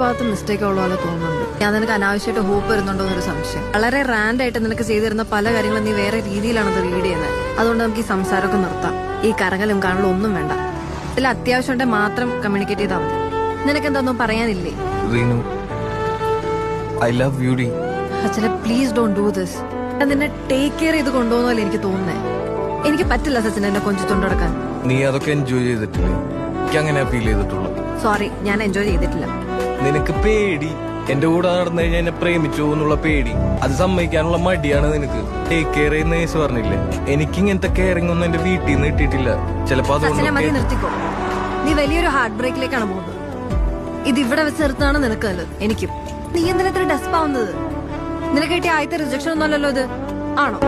ഭാഗത്ത് മിസ്റ്റേക്ക് ഉള്ള പോലെ തോന്നുന്നുണ്ട്. ഞാൻ നിനക്ക് അനാവശ്യമായിട്ട് ഹോപ്പ് വരുന്നുണ്ടോ എന്നൊരു സംശയം. വളരെ റാൻഡ് ആയിട്ട് നിനക്ക് ചെയ്തിരുന്ന പല കാര്യങ്ങളും നീ വേറെ രീതിയിലാണ് അത് റീഡ് ചെയ്യുന്നത്. അതുകൊണ്ട് നമുക്ക് ഈ സംസാരമൊക്കെ നിർത്താം. ഈ കറങ്ങലും കാണലും ഒന്നും വേണ്ട. ഇതിൽ അത്യാവശ്യം ഉണ്ടെങ്കിൽ മാത്രം കമ്മ്യൂണിക്കേറ്റ് ചെയ്താൽ മതി. നിനക്കെന്തൊന്നും പറയാനില്ലേ? അച്ഛനെ പ്ലീസ് ഡോണ്ട് ഡു ദിസ്. നിന്നെ ടേക്ക് കെയർ ചെയ്ത് കൊണ്ടുപോകുന്നല്ലേ എനിക്ക് തോന്നുന്നേ. എനിക്ക് പറ്റില്ല സച്ചിൻ എന്നെ കൊഞ്ചിച്ചോണ്ട് നടക്കാൻ. നീ അതൊക്കെ എൻജോയ് ചെയ്തിട്ടില്ലേ? എനിക്ക് അങ്ങനെ ഫീൽ ചെയ്തിട്ടുള്ളൂ. സോറി, ഞാൻ എൻജോയ് ചെയ്തിട്ടില്ല. നിനക്ക് പേടി, എന്റെ കൂടെ നടന്നു കഴിഞ്ഞാൽ എന്നെ പ്രേമിച്ചു എന്നുള്ള പേടി, അത് സമ്മതിക്കാനുള്ള മടിയാണ് നിനക്ക്. ടേക്ക് കെയർ ചെയ്യുന്ന കേസ് പറഞ്ഞില്ലേ, എനിക്ക് ഇങ്ങനത്തെ കെയറിംഗ് ഒന്നും എന്റെ വീട്ടിൽ നിന്ന് കിട്ടിയിട്ടില്ല. ചിലപ്പോ മതി, നിർത്തിക്കോ. നീ വലിയൊരു ഹാർട്ട് ബ്രേക്കിലേക്കാണ് പോകുന്നത്. ഇത് ഇവിടെ വെച്ച് നിർത്തുന്നതാണ് നിനക്ക് നല്ലത്. എനിക്കും. നീ എന്തിനാ ഇത്ര ഡെസ്പാവുന്നത്? നിനക്ക് കിട്ടിയ ആദ്യത്തെ റിജക്ഷൻ ഒന്നുമല്ലല്ലോ ഇത്, ആണോ?